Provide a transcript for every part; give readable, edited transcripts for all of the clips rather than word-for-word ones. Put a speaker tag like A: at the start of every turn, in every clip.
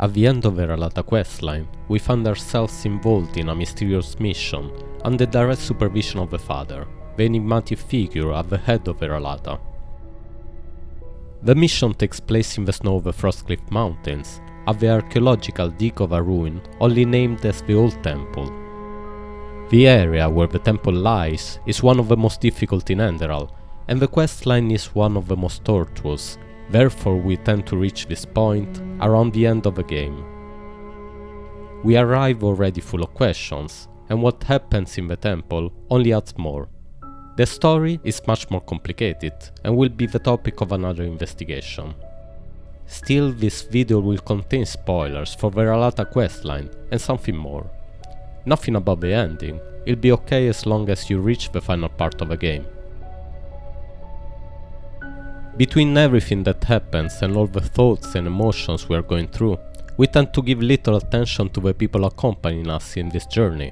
A: At the end of the Veralata questline, we find ourselves involved in a mysterious mission under direct supervision of the Father, the enigmatic figure at the head of Veralata. The mission takes place in the snow of the Frostcliff Mountains, at the archaeological dig of a ruin only named as the Old Temple. The area where the temple lies is one of the most difficult in Enderal, and the questline is one of the most tortuous, therefore we tend to reach this point around the end of the game. We arrive already full of questions, and what happens in the temple only adds more. The story is much more complicated and will be the topic of another investigation. Still, this video will contain spoilers for the Veralata questline and something more. Nothing about the ending, it'll be okay as long as you reach the final part of the game. Between everything that happens and all the thoughts and emotions we are going through, we tend to give little attention to the people accompanying us in this journey.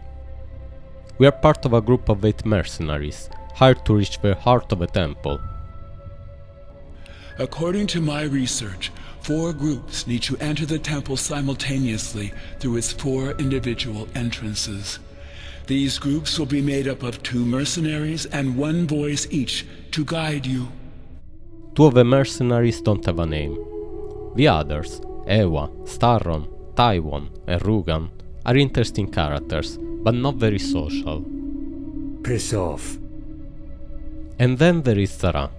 A: We are part of a group of 8 mercenaries, hired to reach the heart of the temple.
B: According to my research, 4 groups need to enter the temple simultaneously through its 4 individual entrances. These groups will be made up of 2 mercenaries and 1 voice each to guide you.
A: 2 of the mercenaries don't have a name. The others, Ewa, Starron, Taiwan, and Rugan, are interesting characters, but not very social.
C: Piss off.
A: And then there is Zar'Ah.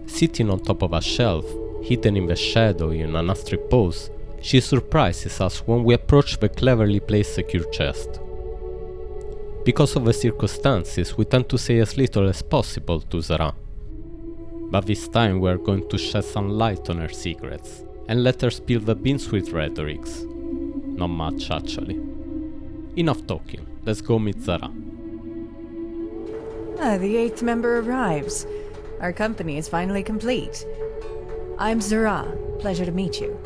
A: Sitting on top of a shelf, hidden in the shadow in an astrid pose, she surprises us when we approach the cleverly placed secure chest. Because of the circumstances, we tend to say as little as possible to Zar'Ah. But this time we are going to shed some light on her secrets, and let her spill the beans with rhetorics. Not much, actually. Enough talking, let's go meet Zar'Ah.
D: The 8th member arrives. Our company is finally complete. I'm Zar'Ah. Pleasure to meet you.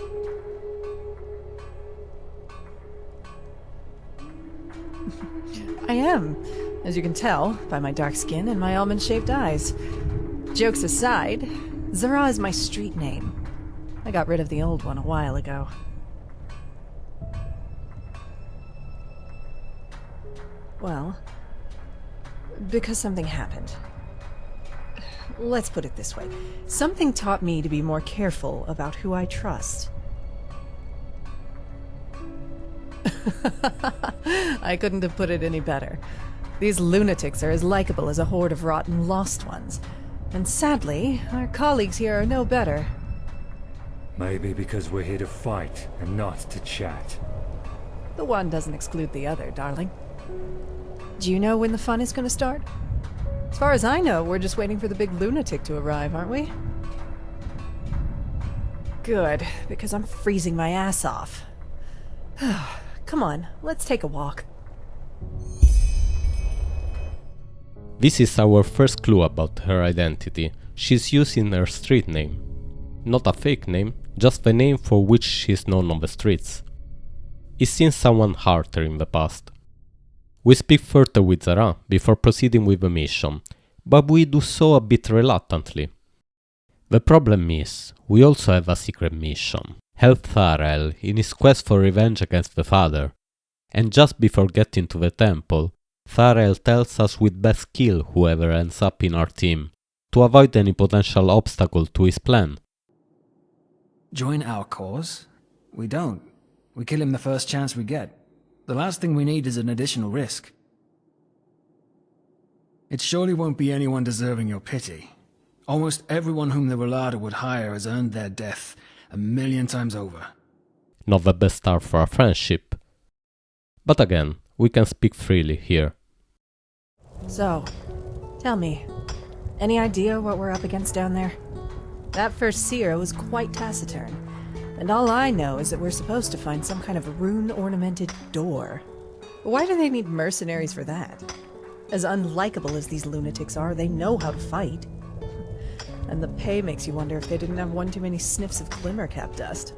D: I am, as you can tell by my dark skin and my almond-shaped eyes. Jokes aside, Zar'Ah is my street name. I got rid of the old one a while ago. Well, because something happened. Let's put it this way. Something taught me to be more careful about who I trust. I couldn't have put it any better. These lunatics are as likable as a horde of rotten lost ones. And sadly, our colleagues here are no better.
C: Maybe because we're here to fight and not to chat.
D: The one doesn't exclude the other, darling. Do you know when the fun is going to start? As far as I know, we're just waiting for the big lunatic to arrive, aren't we? Good, because I'm freezing my ass off. Come on, let's take a walk.
A: This is our first clue about her identity. She's using her street name. Not a fake name, just the name for which she is known on the streets. Is seen someone harder in the past. We speak further with Zar'Ah before proceeding with the mission, but we do so a bit reluctantly. The problem is, we also have a secret mission. Help Zar'Ah in his quest for revenge against the Father. And just before getting to the temple, Zar'Ah tells us we'd best kill whoever ends up in our team, to avoid any potential obstacle to his plan.
E: Join our cause? We don't. We kill him the first chance we get. The last thing we need is an additional risk. It surely won't be anyone deserving your pity. Almost everyone whom the Relata would hire has earned their death 1,000,000 times over.
A: Not the best start for a friendship. But again, we can speak freely here.
D: So, tell me, any idea what we're up against down there? That first seer was quite taciturn, and all I know is that we're supposed to find some kind of rune-ornamented door. Why do they need mercenaries for that? As unlikable as these lunatics are, they know how to fight. And the pay makes you wonder if they didn't have one too many sniffs of glimmer-cap dust.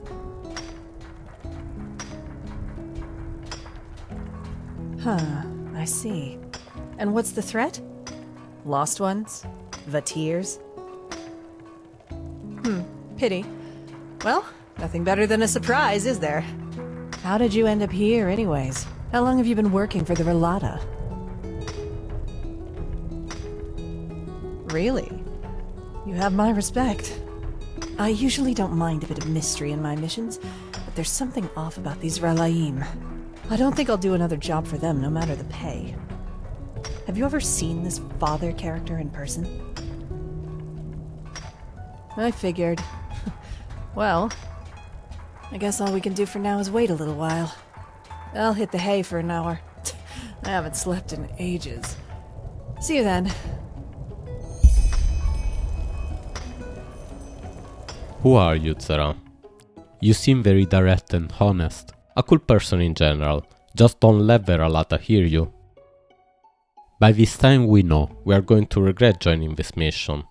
D: I see. And what's the threat? Lost ones? Vatirs? Pity. Well, nothing better than a surprise, is there? How did you end up here, anyways? How long have you been working for the Relata? Really? You have my respect. I usually don't mind a bit of mystery in my missions, but there's something off about these Relaim. I don't think I'll do another job for them, no matter the pay. Have you ever seen this father character in person? I figured. Well, I guess all we can do for now is wait a little while. I'll hit the hay for an hour. I haven't slept in ages. See you then.
A: Who are you, Zar'Ah? You seem very direct and honest. A cool person in general. Just don't let the Relata hear you. By this time we know we are going to regret joining this mission.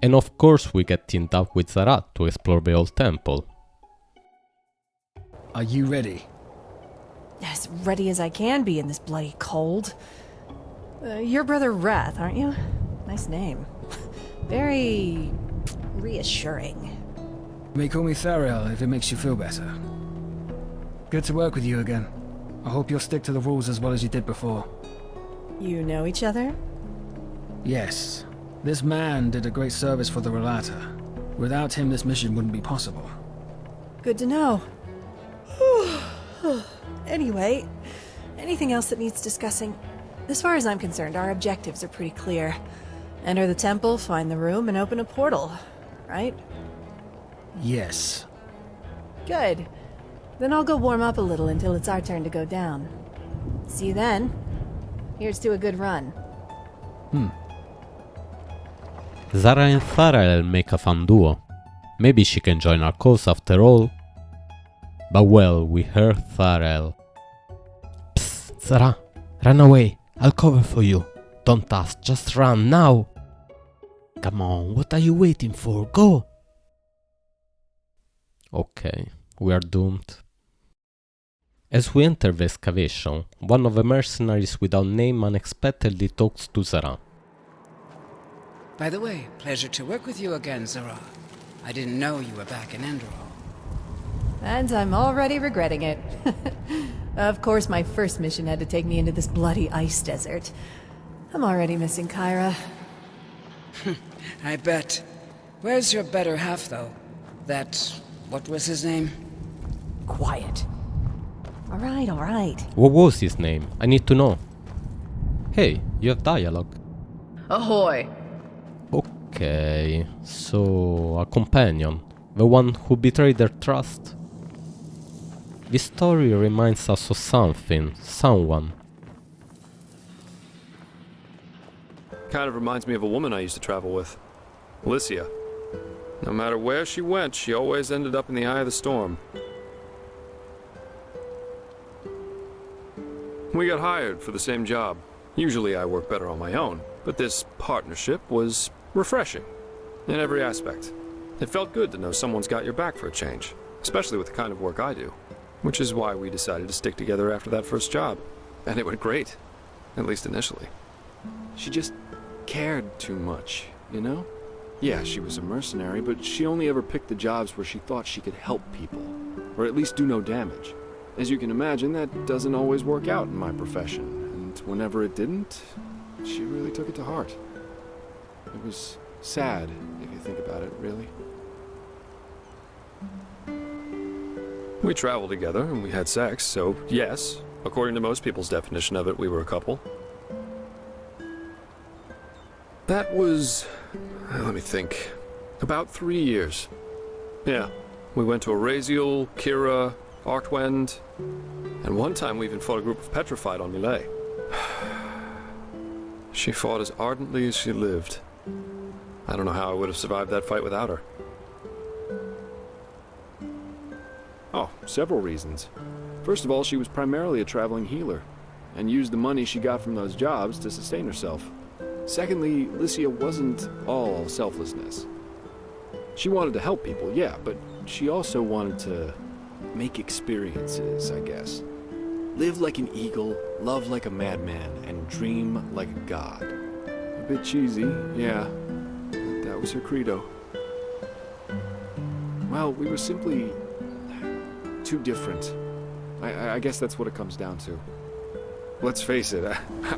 A: And of course we get teamed up with Zar'Ah to explore the old temple.
E: Are you ready?
D: As ready as I can be in this bloody cold. You're Brother Wrath, aren't you? Nice name. Very reassuring.
E: You may call me Thariel if it makes you feel better. Good to work with you again. I hope you'll stick to the rules as well as you did before.
D: You know each other?
E: Yes. This man did a great service for the Relata. Without him, this mission wouldn't be possible.
D: Good to know. Anyway, anything else that needs discussing? As far as I'm concerned, our objectives are pretty clear. Enter the temple, find the room, and open a portal, right?
E: Yes.
D: Good. Then I'll go warm up a little until it's our turn to go down. See you then. Here's to a good run.
A: Zarah and Thariel make a fun duo. Maybe she can join our cause after all. But well, we heard Thariel. Psst, Zarah, run away. I'll cover for you. Don't ask, just run now. Come on, what are you waiting for? Go! Okay, we are doomed. As we enter the excavation, one of the mercenaries without name unexpectedly talks to Zarah.
F: By the way, pleasure to work with you again, Zarah. I didn't know you were back in Enderal.
D: And I'm already regretting it. Of course, my first mission had to take me into this bloody ice desert. I'm already missing Kyra.
F: I bet. Where's your better half, though? What was his name?
D: Quiet. All right.
A: What was his name? I need to know. Hey, you have dialogue.
D: Ahoy.
A: Okay, so a companion. The one who betrayed their trust. This story reminds us of something, someone.
G: Kind of reminds me of a woman I used to travel with. Lilia. No matter where she went, she always ended up in the eye of the storm. We got hired for the same job. Usually I work better on my own, but this partnership was refreshing in every aspect. It felt good to know someone's got your back for a change, especially with the kind of work I do, which is why we decided to stick together after that first job. And it went great, at least initially. She just cared too much, you know? Yeah, she was a mercenary, but she only ever picked the jobs where she thought she could help people, or at least do no damage. As you can imagine, that doesn't always work out in my profession, and whenever it didn't, she really took it to heart. It was sad, if you think about it, really. We traveled together, and we had sex, so yes, according to most people's definition of it, we were a couple. That was, let me think, about 3 years. Yeah, we went to Araziel, Kira, Artwend, and one time we even fought a group of petrified on Millet. She fought as ardently as she lived. I don't know how I would have survived that fight without her. Oh, several reasons. First of all, she was primarily a traveling healer, and used the money she got from those jobs to sustain herself. Secondly, Lilia wasn't all selflessness. She wanted to help people, yeah, but she also wanted to make experiences, I guess. Live like an eagle, love like a madman, and dream like a god. A bit cheesy, yeah, but that was her credo. Well, we were simply too different. I guess that's what it comes down to. Let's face it,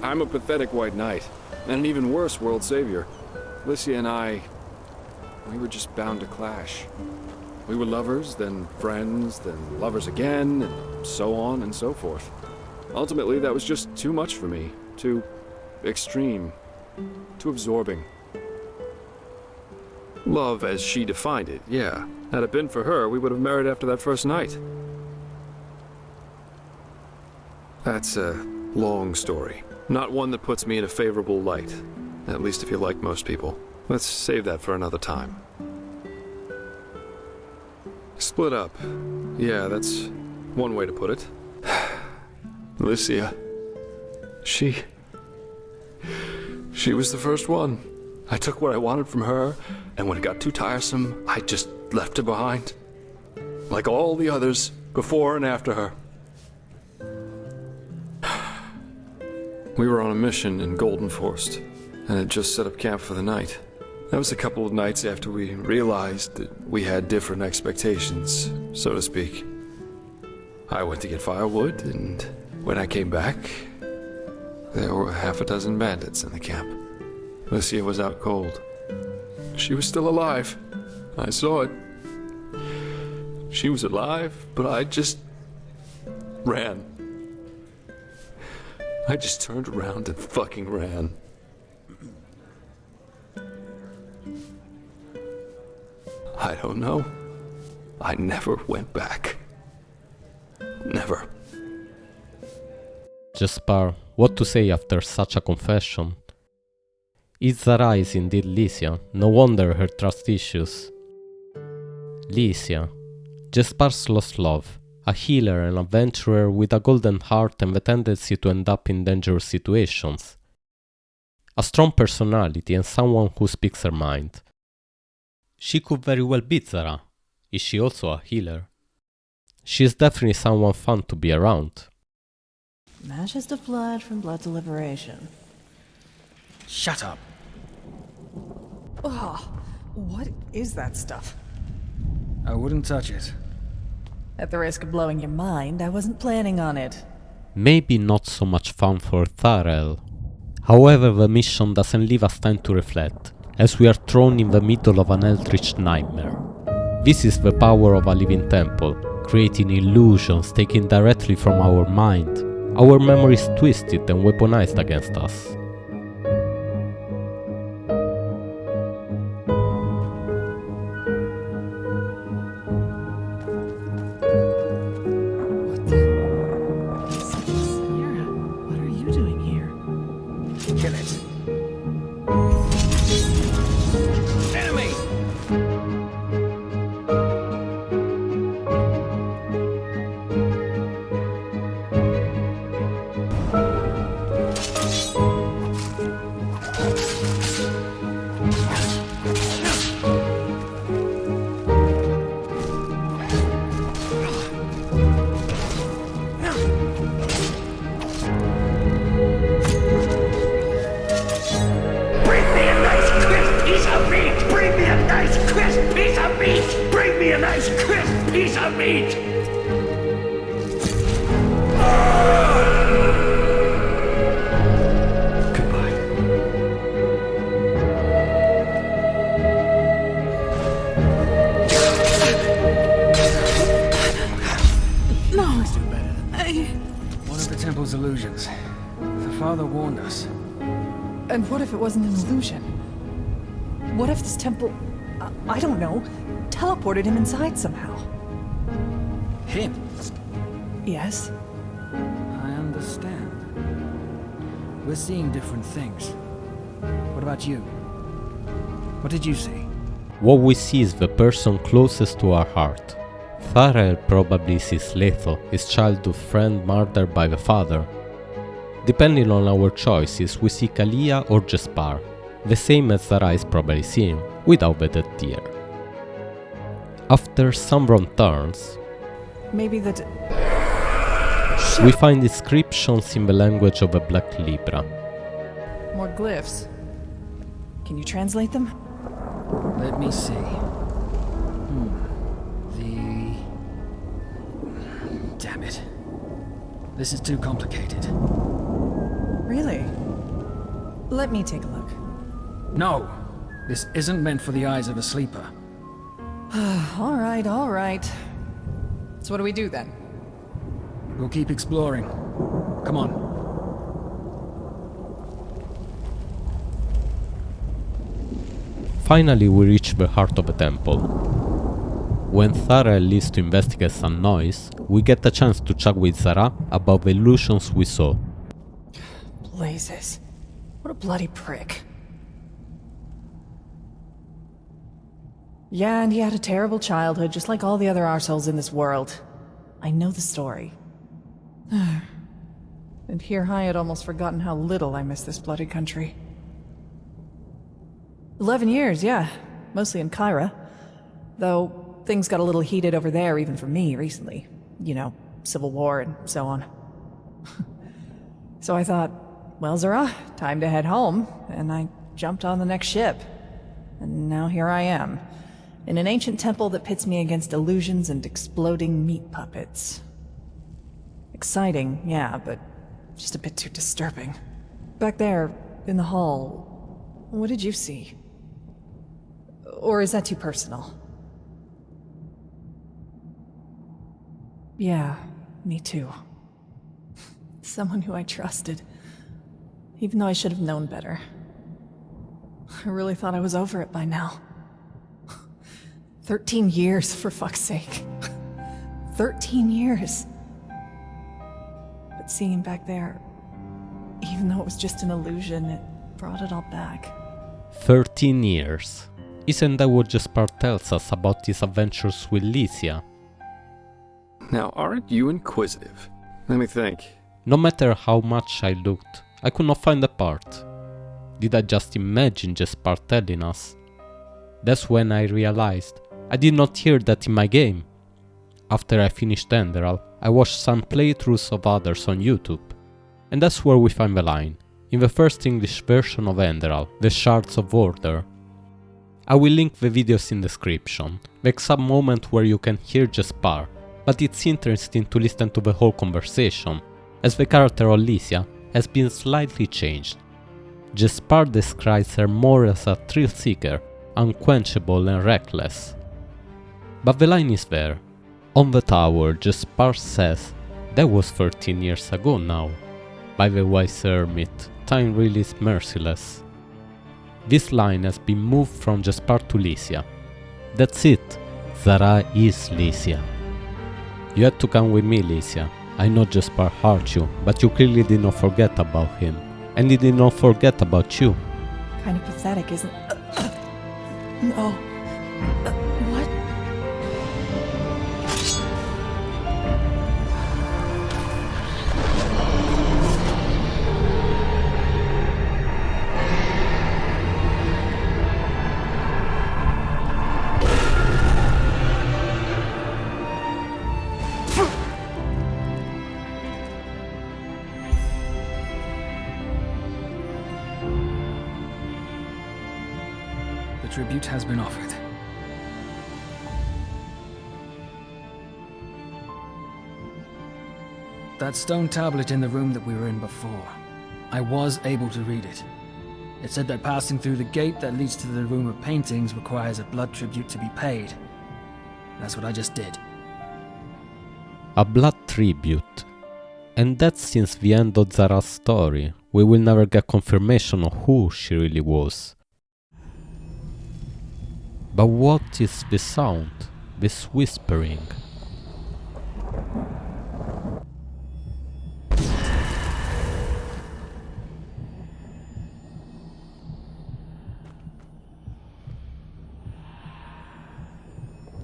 G: I'm a pathetic white knight, and an even worse world savior. Lilia and we were just bound to clash. We were lovers, then friends, then lovers again, and so on and so forth. Ultimately, that was just too much for me. Too extreme. Too absorbing. Love as she defined it, yeah. Had it been for her, we would have married after that first night. That's a long story. Not one that puts me in a favorable light. At least if you like most people. Let's save that for another time. Split up. Yeah, that's one way to put it. Lilia. She was the first one. I took what I wanted from her, and when it got too tiresome, I just left her behind. Like all the others, before and after her. We were on a mission in Golden Forest, and had just set up camp for the night. That was a couple of nights after we realized that we had different expectations, so to speak. I went to get firewood, and when I came back, there were half a dozen bandits in the camp. Lilia was out cold. She was still alive. I saw it. She was alive, but I just ran. I just turned around and fucking ran. I don't know. I never went back. Never.
A: Jespar, what to say after such a confession? If Zar'Ah is indeed Lilia, no wonder her trust issues. Lilia, Jespar's lost love, a healer and adventurer with a golden heart and the tendency to end up in dangerous situations. A strong personality and someone who speaks her mind. She could very well be Zar'Ah. Is she also a healer? She is definitely someone fun to be around.
D: Matches the blood from blood deliberation.
E: Shut up.
D: Oh, what is that stuff?
E: I wouldn't touch it.
D: At the risk of blowing your mind, I wasn't planning on it.
A: Maybe not so much fun for Zar'Ah. However, the mission doesn't leave us time to reflect, as we are thrown in the middle of an eldritch nightmare. This is the power of a living temple, creating illusions taken directly from our mind, our memories twisted and weaponized against us.
D: What the? Sarah, what are you doing here?
E: Kill it. Enemy! Illusions. The father warned us.
D: And what if it wasn't an illusion? What if this temple, I don't know, teleported him inside somehow?
E: Him?
D: Yes.
E: I understand. We're seeing different things. What about you? What did you see?
A: What we see is the person closest to our heart. Zar'Ah probably sees Leto, his childhood friend murdered by the father. Depending on our choices, we see Lilia or Jespar, the same as Zar'Ah is probably seeing, without the dead deer. After some wrong turns,
D: Maybe that.
A: we find inscriptions in the language of the Black Libra.
D: More glyphs. Can you translate them?
E: Let me see. Damn it. This is too complicated.
D: Really? Let me take a look.
E: No! This isn't meant for the eyes of a sleeper.
D: All right. So what do we do then?
E: We'll keep exploring. Come on.
A: Finally we reach the heart of the temple. When Zar'Ah leaves to investigate some noise, we get a chance to chat with Zar'Ah about the illusions we saw.
D: Blazes. What a bloody prick. Yeah, and he had a terrible childhood, just like all the other arseholes in this world. I know the story. And here I had almost forgotten how little I miss this bloody country. 11 years, yeah. Mostly in Kyra. Though, things got a little heated over there even for me recently. You know, civil war and so on. So I thought, well, Zar'Ah, time to head home, and I jumped on the next ship. And now here I am, in an ancient temple that pits me against illusions and exploding meat puppets. Exciting, yeah, but just a bit too disturbing. Back there, in the hall, what did you see? Or is that too personal? Yeah, me too. Someone who I trusted. Even though I should have known better. I really thought I was over it by now. 13 years, for fuck's sake. 13 years. But seeing him back there, even though it was just an illusion, it brought it all back.
A: 13 years. Isn't that what Jespar tells us about his adventures with Lilia?
G: Now, aren't you inquisitive? Let me think.
A: No matter how much I looked, I could not find the part. Did I just imagine Jespar telling us? That's when I realized I did not hear that in my game. After I finished Enderal, I watched some playthroughs of others on YouTube. And that's where we find the line, in the first English version of Enderal, the Shards of Order. I will link the videos in description, the exact moment where you can hear Jespar, but it's interesting to listen to the whole conversation, as the character of Lilia has been slightly changed. Jespar describes her more as a thrill-seeker, unquenchable and reckless. But the line is there. On the tower, Jespar says, that was 13 years ago now. By the wise hermit, time really is merciless. This line has been moved from Jespar to Lilia. That's it, Zar'Ah is Lilia. You had to come with me, Lilia. I know Jespar hurt you, but you clearly did not forget about him. And he did not forget about you.
D: Kind of pathetic, isn't it? No. What?
E: Tribute has been offered. That stone tablet in the room that we were in before, I was able to read it. It said that passing through the gate that leads to the room of paintings requires a blood tribute to be paid. That's what I just did.
A: A blood tribute. And that's since the end of Zarah's story. We will never get confirmation of who she really was. But what is this sound? This whispering?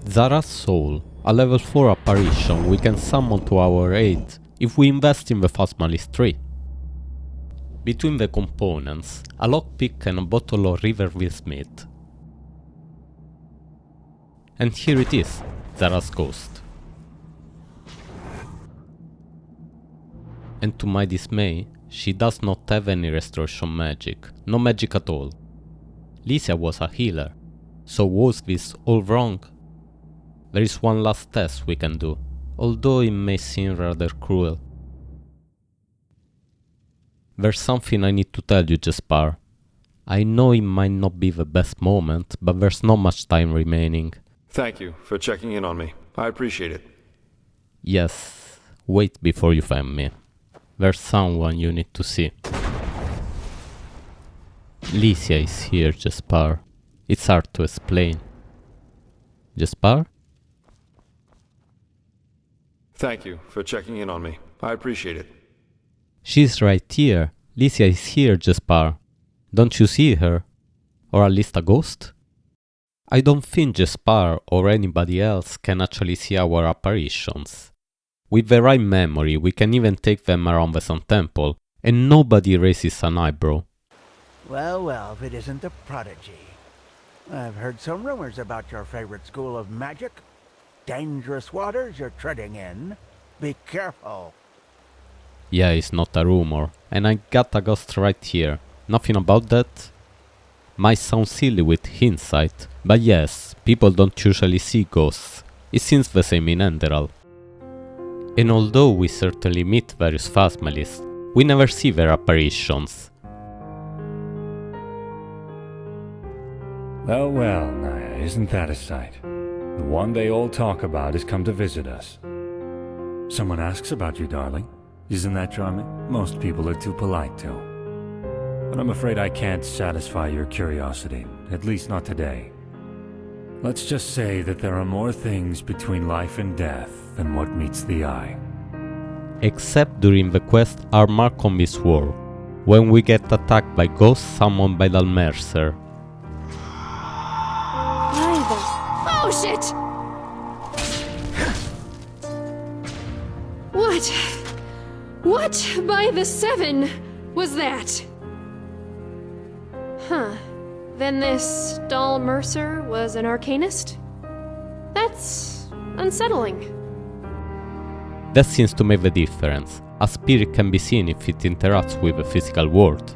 A: Zarah's soul, a level 4 apparition we can summon to our aid if we invest in the Phasmalis tree. Between the components, a lockpick and a bottle of Riverville Smith. And here it is, Zarah's ghost. And to my dismay, she does not have any restoration magic, no magic at all. Lilia was a healer, so was this all wrong? There is one last test we can do, although it may seem rather cruel. There's something I need to tell you, Jespar. I know it might not be the best moment, but there's not much time remaining.
G: Thank you for checking in on me. I appreciate it.
A: Yes, wait before you find me. There's someone you need to see. Lilia is here, Jespar. It's hard to explain. Jespar?
G: Thank you for checking in on me. I appreciate it.
A: She's right here. Lilia is here, Jespar. Don't you see her? Or at least a ghost? I don't think Jespar or anybody else can actually see our apparitions. With the right memory, we can even take them around the Sun Temple, and nobody raises an eyebrow.
H: Well, if it isn't the Prodigy. I've heard some rumors about your favorite school of magic. Dangerous waters you're treading in. Be careful.
A: Yeah, it's not a rumor, and I got a ghost right here. Nothing about that? Might sound silly with hindsight, but yes, people don't usually see ghosts. It seems the same in Enderal. And although we certainly meet various families, we never see their apparitions.
C: Oh well, Naya, isn't that a sight? The one they all talk about has come to visit us. Someone asks about you, darling. Isn't that charming? Most people are too polite to. But I'm afraid I can't satisfy your curiosity, at least not today. Let's just say that there are more things between life and death than what meets the eye.
A: Except during the quest Our Mark on this War, when we get attacked by ghosts summoned by Mercer.
I: Oh shit! What by the seven was that? Huh. Then this Doll Mercer was an arcanist? That's unsettling.
A: That seems to make the difference. A spirit can be seen if it interacts with the physical world.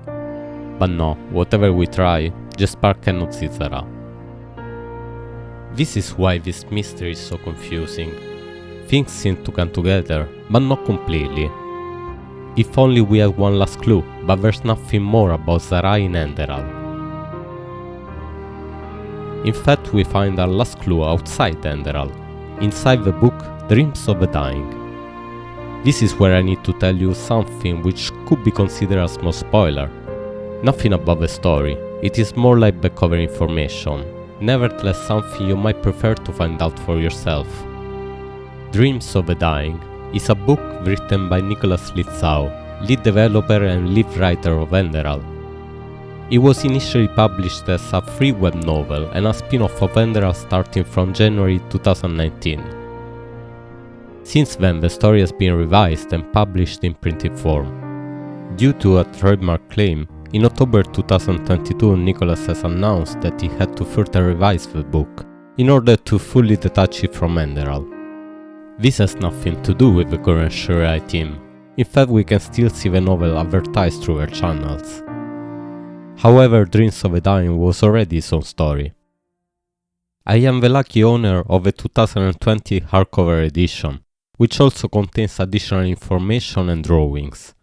A: But no, whatever we try, Jespar cannot see Zar'Ah. This is why this mystery is so confusing. Things seem to come together, but not completely. If only we had one last clue, but there's nothing more about Zar'Ah in Enderal. In fact, we find our last clue outside Enderal, inside the book Dreams of the Dying. This is where I need to tell you something which could be considered a small spoiler. Nothing about the story, it is more like backcover information, nevertheless something you might prefer to find out for yourself. Dreams of the Dying is a book written by Nicholas Litzau, lead developer and lead writer of Enderal. It was initially published as a free web novel and a spin-off of Enderal starting from January 2019. Since then, the story has been revised and published in printed form. Due to a trademark claim, in October 2022 Nicholas has announced that he had to further revise the book in order to fully detach it from Enderal. This has nothing to do with the current Zar'Ah team. In fact, we can still see the novel advertised through their channels. However, Dreams of the Dying was already its own story. I am the lucky owner of the 2020 hardcover edition, which also contains additional information and drawings.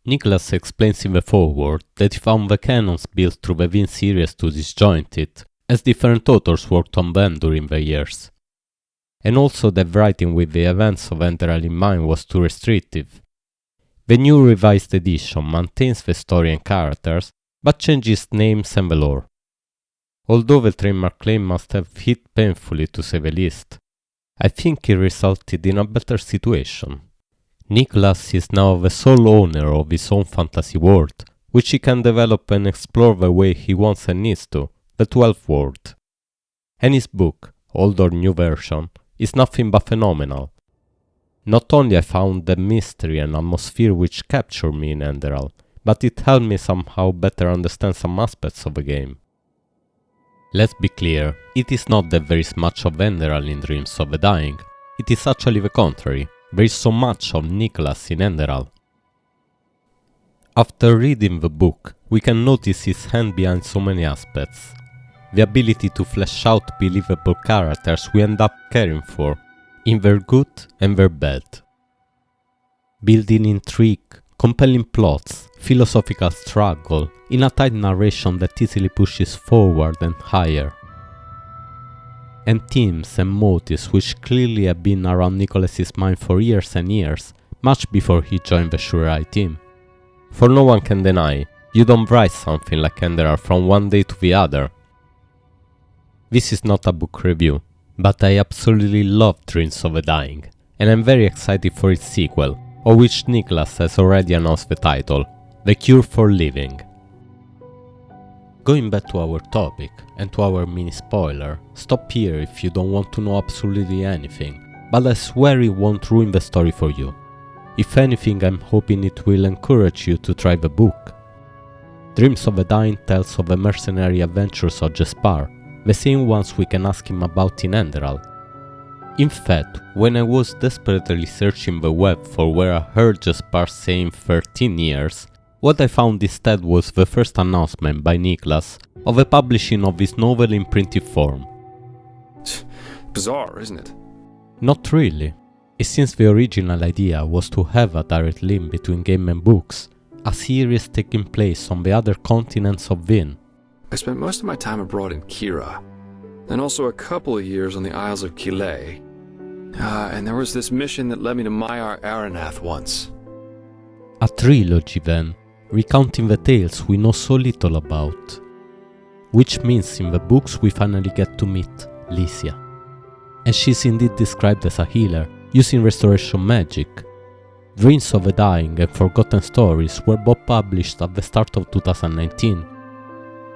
A: Nicholas explains in the foreword that he found the canons built through the Vin series too disjointed, as different authors worked on them during the years. And also that writing with the events of Enderal in mind was too restrictive. The new revised edition maintains the story and characters, but changes names and the lore. Although the trademark claim must have hit painfully to say the least, I think it resulted in a better situation. Nicholas is now the sole owner of his own fantasy world, which he can develop and explore the way he wants and needs to, the 12th world. And his book, old or new version, is nothing but phenomenal. Not only I found the mystery and atmosphere which captured me in Enderal, but it helped me somehow better understand some aspects of the game. Let's be clear, it is not that there is much of Enderal in Dreams of the Dying, it is actually the contrary, there is so much of Nicholas in Enderal. After reading the book, we can notice his hand behind so many aspects. The ability to flesh out believable characters we end up caring for, in their good and their bad. Building intrigue, compelling plots, philosophical struggle, in a tight narration that easily pushes forward and higher. And themes and motives which clearly have been around Nicholas's mind for years and years, much before he joined the Shuri team. For no one can deny, you don't write something like Enderal from one day to the other. This is not a book review, but I absolutely love Dreams of the Dying, and I'm very excited for its sequel, of which Nicholas has already announced the title, The Cure for Living. Going back to our topic, and to our mini spoiler, stop here if you don't want to know absolutely anything, but I swear it won't ruin the story for you. If anything, I'm hoping it will encourage you to try the book. Dreams of the Dying tells of the mercenary adventures of Jespar, the same ones we can ask him about in Enderal. In fact, when I was desperately searching the web for where I heard Jespar saying 13 years, what I found instead was the first announcement by Nicholas of the publishing of his novel in printed form.
G: Bizarre, isn't it?
A: Not really. It seems the original idea was to have a direct link between game and books, a series taking place on the other continents of Vin.
G: I spent most of my time abroad in Kira, and also a couple of years on the Isles of Kile. And there was this mission that led me to Maiar Aranath once.
A: A trilogy then, recounting the tales we know so little about. Which means in the books we finally get to meet Lilia. And she's indeed described as a healer, using restoration magic. Dreams of the Dying and Forgotten Stories were both published at the start of 2019.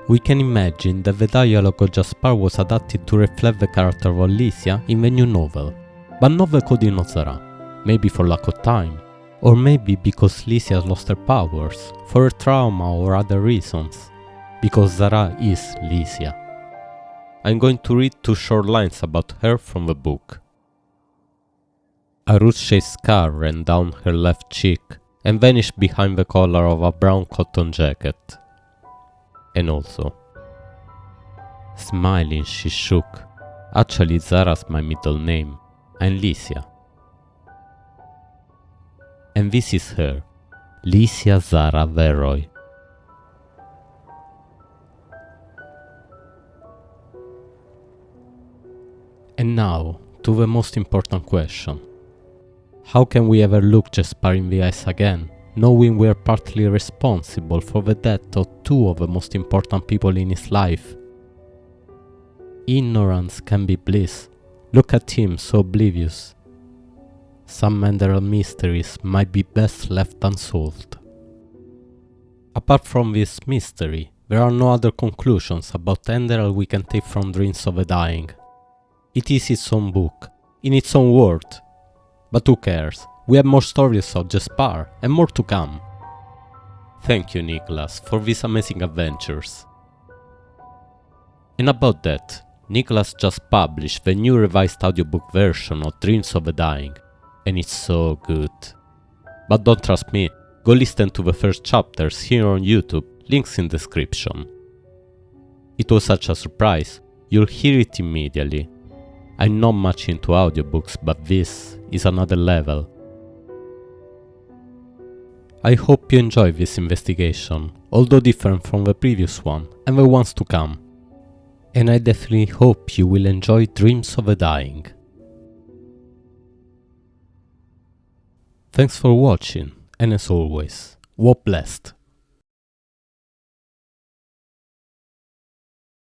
A: We can imagine that the dialogue of Jespar was adapted to reflect the character of Lilia in the new novel, but not the coding of Zarah, maybe for lack of time, or maybe because Lilia lost her powers, for her trauma or other reasons, because Zarah is Lilia. I'm going to read 2 short lines about her from the book. A root-shaped scar ran down her left cheek and vanished behind the collar of a brown cotton jacket. And also, smiling she shook. Actually, Zarah's my middle name. I'm Lilia. And this is her, Lilia Zar'Ah Veroy. And now, to the most important question. How can we ever look Jespar in the eyes again, knowing we are partly responsible for the death of 2 of the most important people in his life? Ignorance can be bliss. Look at him, so oblivious. Some Enderal mysteries might be best left unsolved. Apart from this mystery, there are no other conclusions about Enderal we can take from Dreams of the Dying. It is its own book, in its own world. But who cares? We have more stories of Jespar, and more to come. Thank you, Nicholas, for these amazing adventures. And about that, Nicholas just published the new revised audiobook version of Dreams of the Dying, and it's so good. But don't trust me, go listen to the first chapters here on YouTube, links in description. It was such a surprise, you'll hear it immediately. I'm not much into audiobooks, but this is another level. I hope you enjoyed this investigation, although different from the previous one and the ones to come. And I definitely hope you will enjoy Dreams of the Dying. Thanks for watching, and as always, walk blessed.